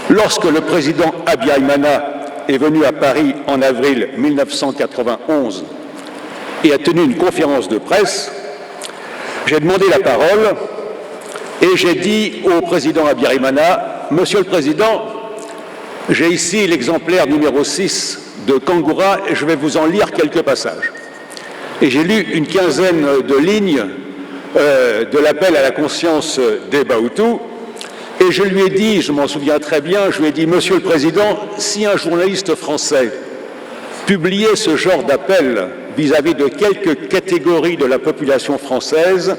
Lorsque le président Habyarimana est venu à Paris en avril 1991 et a tenu une conférence de presse, j'ai demandé la parole et j'ai dit au président Habyarimana: Monsieur le Président, j'ai ici l'exemplaire numéro 6 de Kangourou et je vais vous en lire quelques passages. Et j'ai lu une quinzaine de lignes de l'appel à la conscience des Bahutus, et je lui ai dit, je m'en souviens très bien, je lui ai dit: Monsieur le Président, si un journaliste français publiait ce genre d'appel vis-à-vis de quelques catégories de la population française,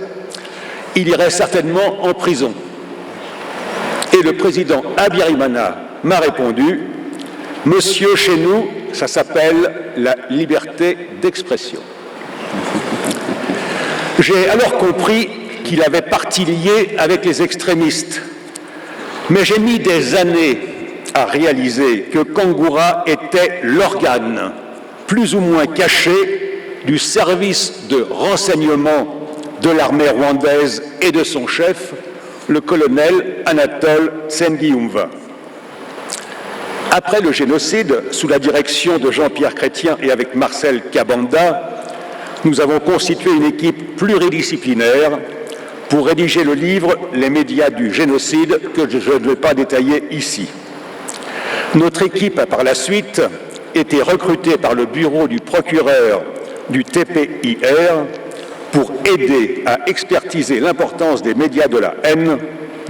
il irait certainement en prison. Et le président Habyarimana m'a répondu: Monsieur, chez nous, ça s'appelle la liberté d'expression. J'ai alors compris qu'il avait partie liée avec les extrémistes, mais j'ai mis des années à réaliser que Kangourou était l'organe, plus ou moins caché, du service de renseignement de l'armée rwandaise et de son chef, le colonel Anatole Nsengiyumva. Après le génocide, sous la direction de Jean-Pierre Chrétien et avec Marcel Kabanda, nous avons constitué une équipe pluridisciplinaire pour rédiger le livre « Les médias du génocide » que je ne vais pas détailler ici. Notre équipe a par la suite été recrutée par le bureau du procureur du TPIR pour aider à expertiser l'importance des médias de la haine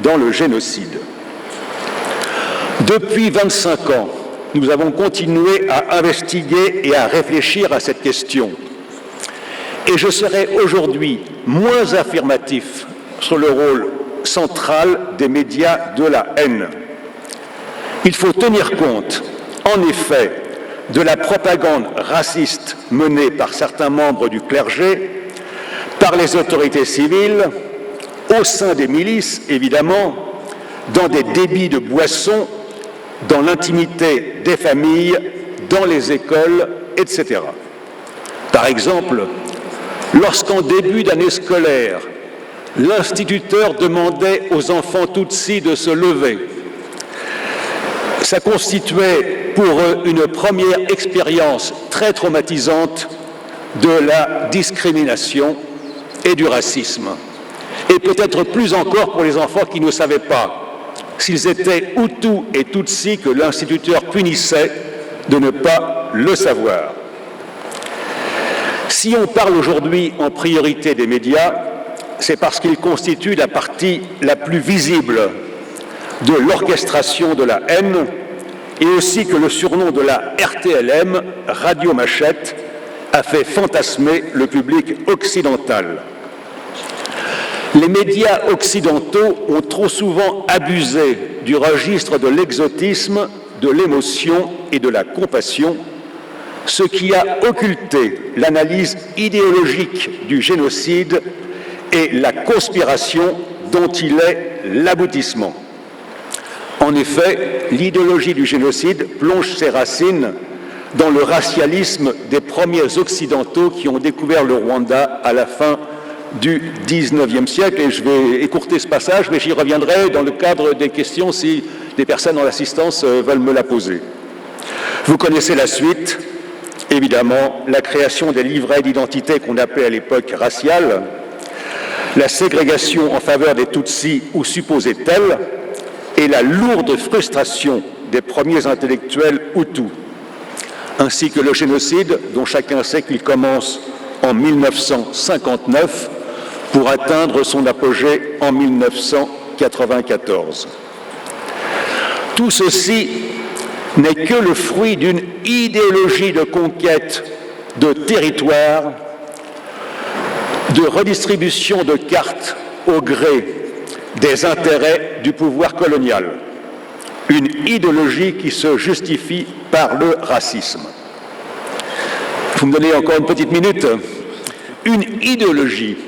dans le génocide. Depuis 25 ans, nous avons continué à investiguer et à réfléchir à cette question. Et je serai aujourd'hui moins affirmatif sur le rôle central des médias de la haine. Il faut tenir compte, en effet, de la propagande raciste menée par certains membres du clergé, par les autorités civiles, au sein des milices, évidemment, dans des débits de boissons, dans l'intimité des familles, dans les écoles, etc. Par exemple, lorsqu'en début d'année scolaire, l'instituteur demandait aux enfants Tutsis de se lever, ça constituait pour eux une première expérience très traumatisante de la discrimination et du racisme. Et peut-être plus encore pour les enfants qui ne savaient pas s'ils étaient Hutus et Tutsis que l'instituteur punissait de ne pas le savoir. Si on parle aujourd'hui en priorité des médias, c'est parce qu'ils constituent la partie la plus visible de l'orchestration de la haine et aussi que le surnom de la RTLM, Radio Machette, a fait fantasmer le public occidental. Les médias occidentaux ont trop souvent abusé du registre de l'exotisme, de l'émotion et de la compassion, ce qui a occulté l'analyse idéologique du génocide et la conspiration dont il est l'aboutissement. En effet, l'idéologie du génocide plonge ses racines dans le racialisme des premiers occidentaux qui ont découvert le Rwanda à la fin du XIXe siècle. Et je vais écourter ce passage, mais j'y reviendrai dans le cadre des questions si des personnes en assistance veulent me la poser. Vous connaissez la suite. Évidemment, la création des livrets d'identité qu'on appelait à l'époque raciales, la ségrégation en faveur des Tutsis ou supposée telle, et la lourde frustration des premiers intellectuels Hutus, ainsi que le génocide dont chacun sait qu'il commence en 1959 pour atteindre son apogée en 1994. Tout ceci n'est que le fruit d'une idéologie de conquête de territoire, de redistribution de cartes au gré des intérêts du pouvoir colonial. Une idéologie qui se justifie par le racisme. Vous me donnez encore une petite minute. Une idéologie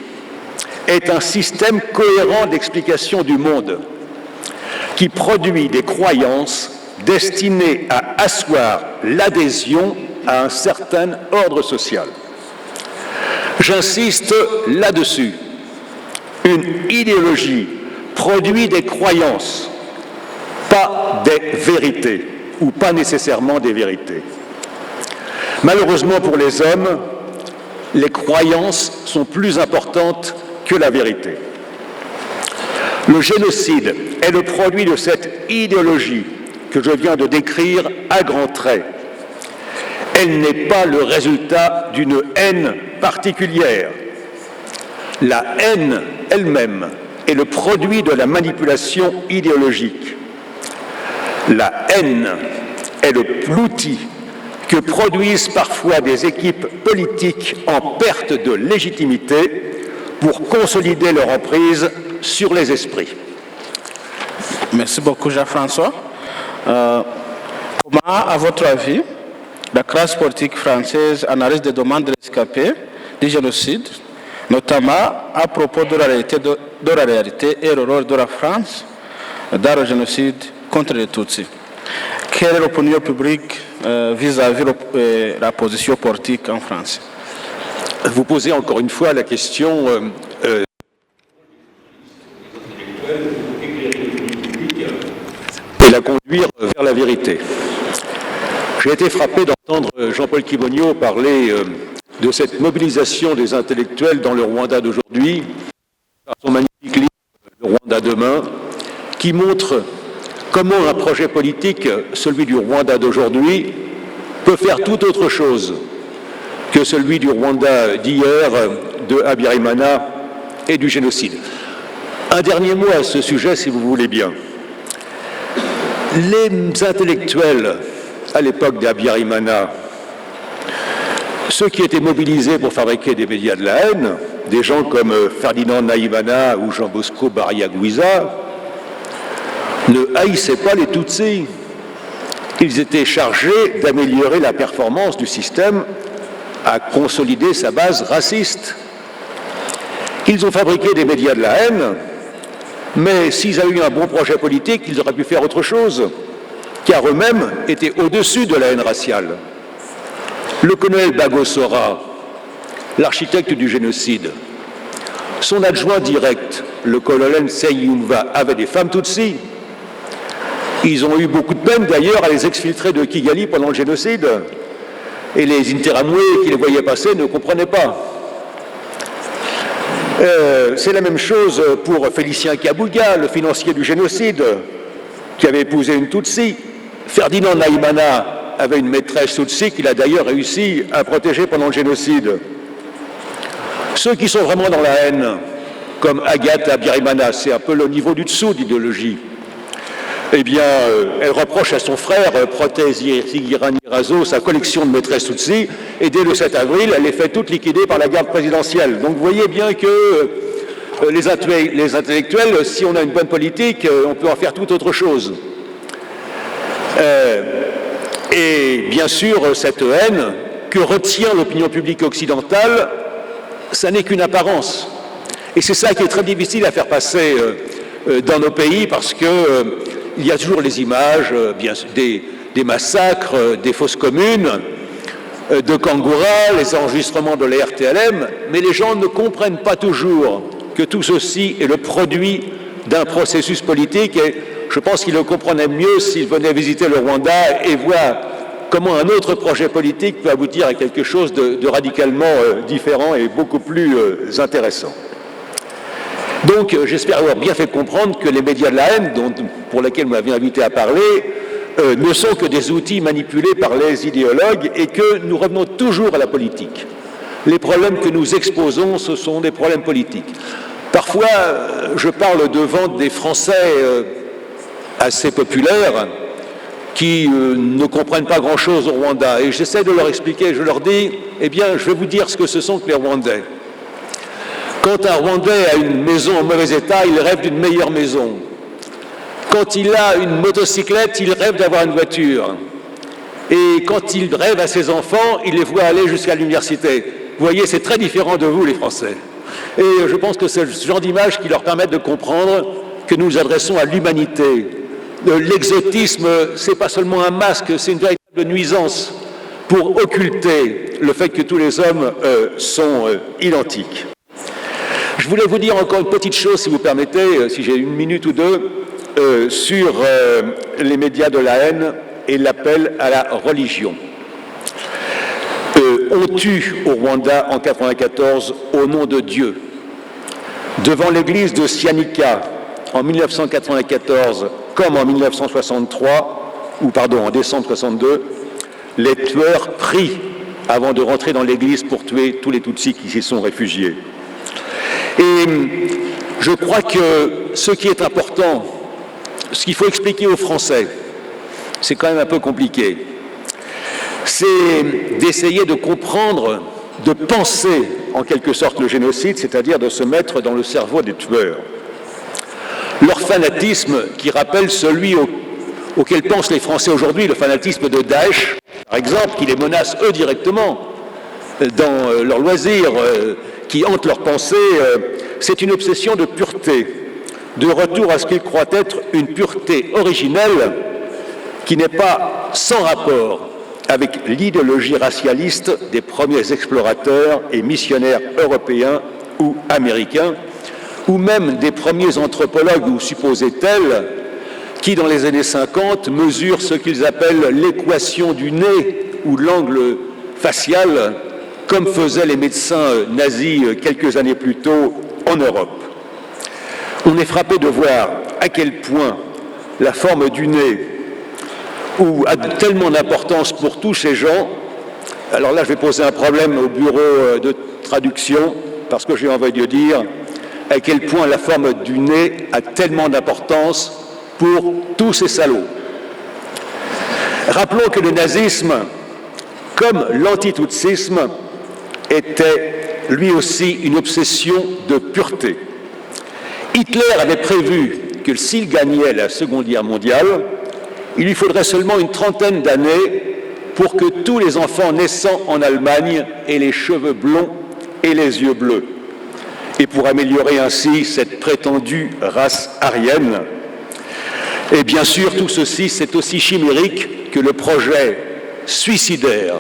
est un système cohérent d'explication du monde qui produit des croyances destinées à asseoir l'adhésion à un certain ordre social. J'insiste là-dessus. Une idéologie produit des croyances, pas des des vérités, ou pas nécessairement des vérités. Malheureusement pour les hommes, les croyances sont plus importantes que la vérité. Le génocide est le produit de cette idéologie que je viens de décrire à grands traits. Elle n'est pas le résultat d'une haine particulière. La haine elle-même est le produit de la manipulation idéologique. La haine est l'outil que produisent parfois des équipes politiques en perte de légitimité pour consolider leur emprise sur les esprits. Merci beaucoup, Jean-François. Comment, à votre avis, la classe politique française analyse des demandes de rescapés du génocide, notamment à propos de la réalité et le rôle de la France dans le génocide contre les Tutsis? Quelle est l'opinion publique vis-à-vis de la position politique en France? Vous posez encore une fois la question et la conduire vers la vérité. J'ai été frappé d'entendre Jean-Paul Kibogno parler de cette mobilisation des intellectuels dans le Rwanda d'aujourd'hui, par son magnifique livre « Le Rwanda demain », qui montre comment un projet politique, celui du Rwanda d'aujourd'hui, peut faire tout autre chose que celui du Rwanda d'hier, de Habyarimana et du génocide. Un dernier mot à ce sujet, si vous voulez bien. Les intellectuels, à l'époque d'Habyarimana, ceux qui étaient mobilisés pour fabriquer des médias de la haine, des gens comme Ferdinand Nahimana ou Jean-Bosco Barriaguiza, ne haïssaient pas les Tutsis. Ils étaient chargés d'améliorer la performance du système à consolider sa base raciste. Ils ont fabriqué des médias de la haine, mais s'ils avaient eu un bon projet politique, ils auraient pu faire autre chose, car eux-mêmes étaient au-dessus de la haine raciale. Le colonel Bagosora, l'architecte du génocide, son adjoint direct, le colonel Seyumva, avait des femmes Tutsis. Ils ont eu beaucoup de peine d'ailleurs à les exfiltrer de Kigali pendant le génocide. Et les Interamwe qui les voyaient passer ne comprenaient pas. C'est la même chose pour Félicien Kabuga, le financier du génocide, qui avait épousé une Tutsi. Ferdinand Nahimana avait une maîtresse Tutsi qu'il a d'ailleurs réussi à protéger pendant le génocide. Ceux qui sont vraiment dans la haine, comme Agathe Habyarimana, c'est un peu le niveau du dessous d'idéologie, eh bien, elle reproche à son frère, Prothèse Zigiranirazo, sa collection de maîtresses Tutsi, et dès le 7 avril, elle les fait toutes liquider par la garde présidentielle. Donc vous voyez bien que les intellectuels, si on a une bonne politique, on peut en faire tout autre chose. Et bien sûr, cette haine que retient l'opinion publique occidentale, ça n'est qu'une apparence. Et c'est ça qui est très difficile à faire passer dans nos pays, parce que il y a toujours les images des massacres, des fosses communes, de Kangoura, les enregistrements de la RTLM, mais les gens ne comprennent pas toujours que tout ceci est le produit d'un processus politique, et je pense qu'ils le comprendraient mieux s'ils venaient visiter le Rwanda et voir comment un autre projet politique peut aboutir à quelque chose de radicalement différent et beaucoup plus intéressant. Donc, j'espère avoir bien fait comprendre que les médias de la haine, pour lesquels vous m'avez invité à parler, ne sont que des outils manipulés par les idéologues et que nous revenons toujours à la politique. Les problèmes que nous exposons, ce sont des problèmes politiques. Parfois, je parle devant des Français assez populaires qui ne comprennent pas grand-chose au Rwanda et j'essaie de leur expliquer, je leur dis, eh bien, je vais vous dire ce que ce sont que les Rwandais. Quand un Rwandais a une maison en mauvais état, il rêve d'une meilleure maison. Quand il a une motocyclette, il rêve d'avoir une voiture. Et quand il rêve à ses enfants, il les voit aller jusqu'à l'université. Vous voyez, c'est très différent de vous, les Français. Et je pense que c'est ce genre d'image qui leur permet de comprendre que nous nous adressons à l'humanité. L'exotisme, c'est pas seulement un masque, c'est une véritable nuisance pour occulter le fait que tous les hommes sont identiques. Je voulais vous dire encore une petite chose, si vous permettez, si j'ai une minute ou deux. sur les médias de la haine et l'appel à la religion. On tue au Rwanda en 1994 au nom de Dieu. Devant l'église de Cyanika en 1994 comme en 1963, en décembre 62, les tueurs prient avant de rentrer dans l'église pour tuer tous les Tutsis qui s'y sont réfugiés. Et je crois que ce qui est important, ce qu'il faut expliquer aux Français, c'est quand même un peu compliqué, c'est d'essayer de comprendre, de penser en quelque sorte le génocide, c'est-à-dire de se mettre dans le cerveau des tueurs. Leur fanatisme qui rappelle celui auquel pensent les Français aujourd'hui, le fanatisme de Daesh, par exemple, qui les menace eux directement dans leurs loisirs, qui hante leurs pensées, c'est une obsession de pureté, de retour à ce qu'ils croient être une pureté originelle qui n'est pas sans rapport avec l'idéologie racialiste des premiers explorateurs et missionnaires européens ou américains, ou même des premiers anthropologues ou supposés tels, qui dans les années 50 mesurent ce qu'ils appellent l'équation du nez ou l'angle facial, comme faisaient les médecins nazis quelques années plus tôt en Europe. On est frappé de voir à quel point la forme du nez a tellement d'importance pour tous ces gens. Alors là, je vais poser un problème au bureau de traduction, parce que j'ai envie de dire à quel point la forme du nez a tellement d'importance pour tous ces salauds. Rappelons que le nazisme, comme l'antitoutsisme, était lui aussi une obsession de pureté. Hitler avait prévu que s'il gagnait la Seconde Guerre mondiale, il lui faudrait seulement une trentaine d'années pour que tous les enfants naissant en Allemagne aient les cheveux blonds et les yeux bleus, et pour améliorer ainsi cette prétendue race aryenne. Et bien sûr, tout ceci, c'est aussi chimérique que le projet suicidaire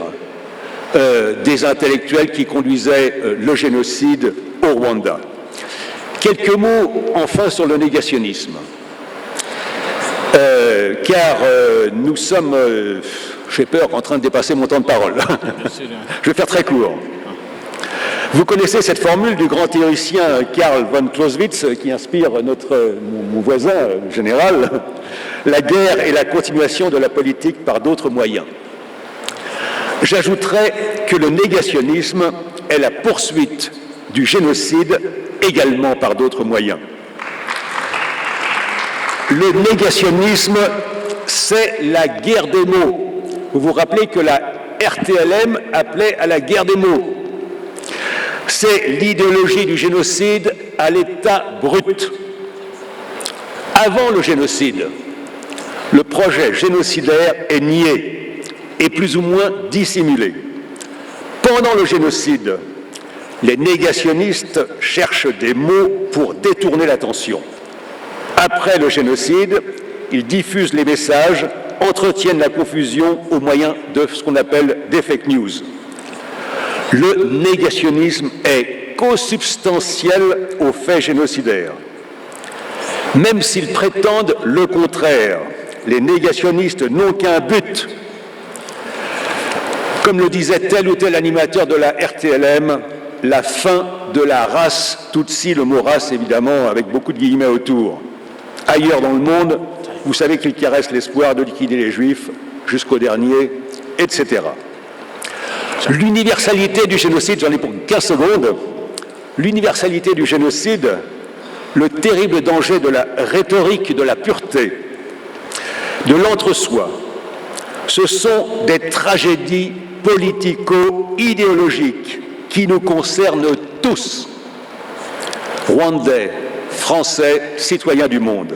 des intellectuels qui conduisaient le génocide au Rwanda. Quelques mots enfin sur le négationnisme. Car nous sommes, j'ai peur, en train de dépasser mon temps de parole. Je vais faire très court. Vous connaissez cette formule du grand théoricien Karl von Clausewitz qui inspire mon voisin général, la guerre est la continuation de la politique par d'autres moyens. J'ajouterais que le négationnisme est la poursuite du génocide également par d'autres moyens. Le négationnisme, c'est la guerre des mots. Vous vous rappelez que la RTLM appelait à la guerre des mots. C'est l'idéologie du génocide à l'état brut. Avant le génocide, le projet génocidaire est nié et plus ou moins dissimulé. Pendant le génocide, les négationnistes cherchent des mots pour détourner l'attention. Après le génocide, ils diffusent les messages, entretiennent la confusion au moyen de ce qu'on appelle des fake news. Le négationnisme est consubstantiel aux faits génocidaires. Même s'ils prétendent le contraire, les négationnistes n'ont qu'un but. Comme le disait tel ou tel animateur de la RTLM, la fin de la race Tutsi, le mot race évidemment avec beaucoup de guillemets autour. Ailleurs dans le monde, vous savez qu'ils caressent l'espoir de liquider les Juifs jusqu'au dernier, etc. L'universalité du génocide, j'en ai pour 15 secondes, l'universalité du génocide, le terrible danger de la rhétorique de la pureté, de l'entre-soi, ce sont des tragédies politico-idéologiques qui nous concernent tous, Rwandais, Français, citoyens du monde.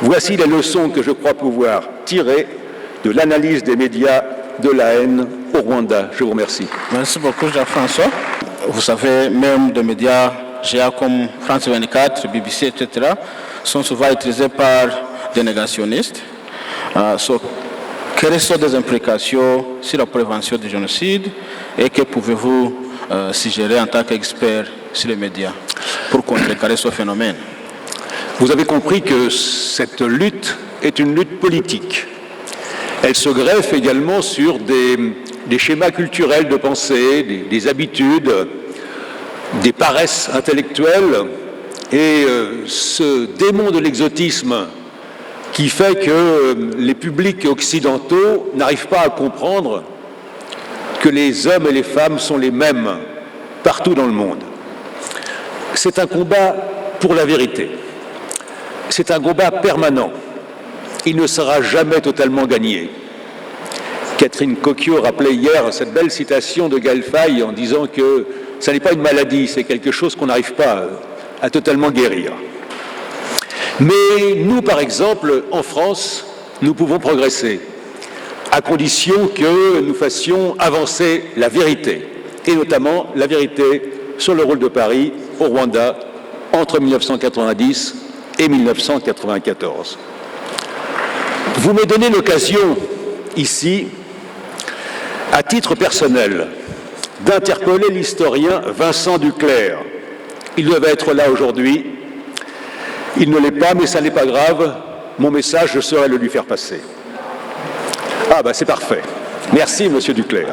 Voici les leçons que je crois pouvoir tirer de l'analyse des médias de la haine au Rwanda. Je vous remercie. Merci beaucoup, Jean-François. Vous savez, même des médias géants comme France 24, BBC, etc., sont souvent utilisés par des négationnistes. Quelles sont les implications sur la prévention du génocide et que pouvez-vous suggérer en tant qu'expert sur les médias pour contrecarrer ce phénomène? Vous avez compris que cette lutte est une lutte politique. Elle se greffe également sur des schémas culturels de pensée, des habitudes, des paresses intellectuelles, et ce démon de l'exotisme qui fait que les publics occidentaux n'arrivent pas à comprendre que les hommes et les femmes sont les mêmes partout dans le monde. C'est un combat pour la vérité. C'est un combat permanent. Il ne sera jamais totalement gagné. Catherine Cocchio rappelait hier cette belle citation de Gaël Faye en disant que ça n'est pas une maladie, c'est quelque chose qu'on n'arrive pas à totalement guérir. Mais nous, par exemple, en France, nous pouvons progresser, à condition que nous fassions avancer la vérité, et notamment la vérité sur le rôle de Paris au Rwanda entre 1990 et 1994. Vous me donnez l'occasion, ici, à titre personnel, d'interpeller l'historien Vincent Duclercq. Il devait être là aujourd'hui. Il ne l'est pas, mais ça n'est pas grave. Mon message, je saurai le lui faire passer. Ah, ben c'est parfait. Merci, monsieur Duclercq.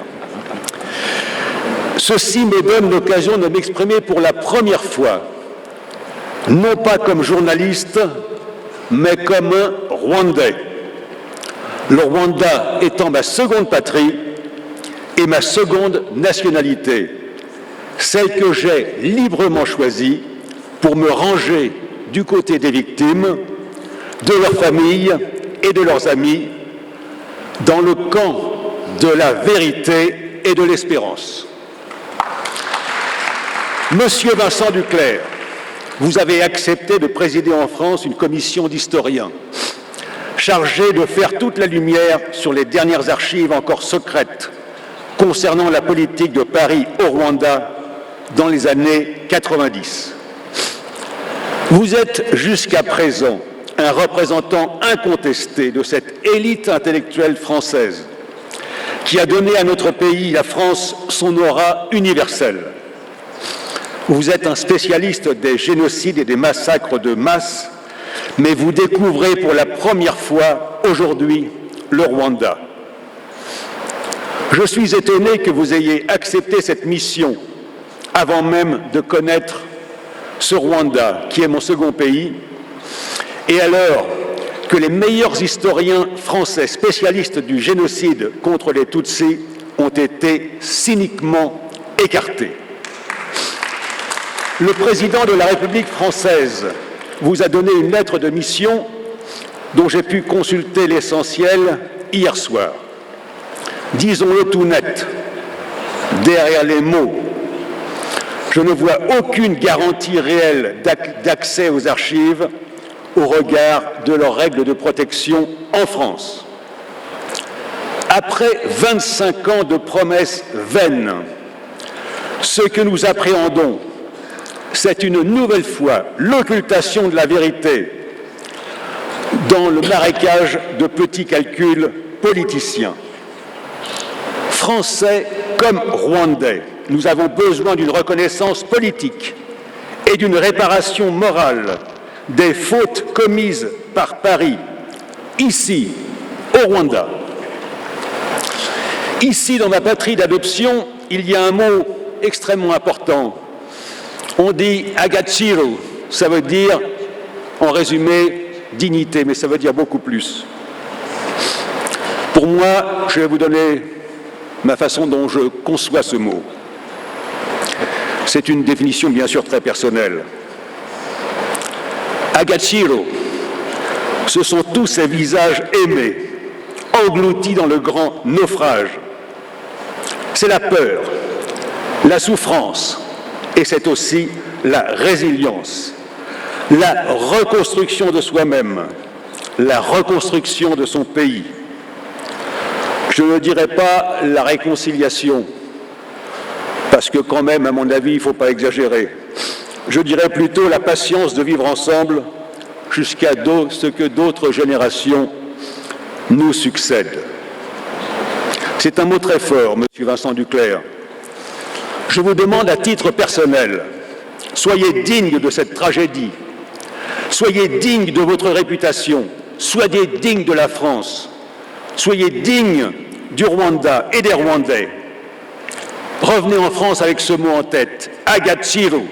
Ceci me donne l'occasion de m'exprimer pour la première fois, non pas comme journaliste, mais comme un Rwandais. Le Rwanda étant ma seconde patrie et ma seconde nationalité, celle que j'ai librement choisie pour me ranger du côté des victimes, de leurs familles et de leurs amis, dans le camp de la vérité et de l'espérance. Monsieur Vincent Duclercq, vous avez accepté de présider en France une commission d'historiens chargée de faire toute la lumière sur les dernières archives encore secrètes concernant la politique de Paris au Rwanda dans les années 90. Vous êtes jusqu'à présent un représentant incontesté de cette élite intellectuelle française qui a donné à notre pays, la France, son aura universelle. Vous êtes un spécialiste des génocides et des massacres de masse, mais vous découvrez pour la première fois aujourd'hui le Rwanda. Je suis étonné que vous ayez accepté cette mission avant même de connaître ce Rwanda, qui est mon second pays, et alors que les meilleurs historiens français spécialistes du génocide contre les Tutsis ont été cyniquement écartés. Le président de la République française vous a donné une lettre de mission dont j'ai pu consulter l'essentiel hier soir. Disons-le tout net, derrière les mots, je ne vois aucune garantie réelle d'accès aux archives au regard de leurs règles de protection en France. Après 25 ans de promesses vaines, ce que nous appréhendons, c'est une nouvelle fois l'occultation de la vérité dans le marécage de petits calculs politiciens. Français comme Rwandais, nous avons besoin d'une reconnaissance politique et d'une réparation morale des fautes commises par Paris, ici, au Rwanda. Ici, dans ma patrie d'adoption, il y a un mot extrêmement important. On dit « agaciro », ça veut dire, en résumé, dignité, mais ça veut dire beaucoup plus. Pour moi, je vais vous donner ma façon dont je conçois ce mot. C'est une définition bien sûr très personnelle. Agaciro, ce sont tous ces visages aimés, engloutis dans le grand naufrage. C'est la peur, la souffrance, et c'est aussi la résilience, la reconstruction de soi-même, la reconstruction de son pays. Je ne dirais pas la réconciliation, parce que quand même, à mon avis, il ne faut pas exagérer. Je dirais plutôt la patience de vivre ensemble jusqu'à ce que d'autres générations nous succèdent. C'est un mot très fort, monsieur Vincent Duclercq. Je vous demande à titre personnel, soyez digne de cette tragédie, Soyez dignes de votre réputation, soyez dignes de la France, soyez dignes du Rwanda et des Rwandais. Revenez en France avec ce mot en tête, Agaciro.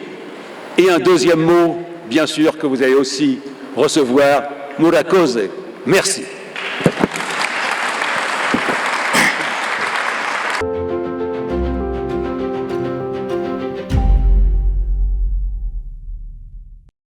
Et un deuxième mot, bien sûr, que vous allez aussi recevoir, Murakoze. Merci.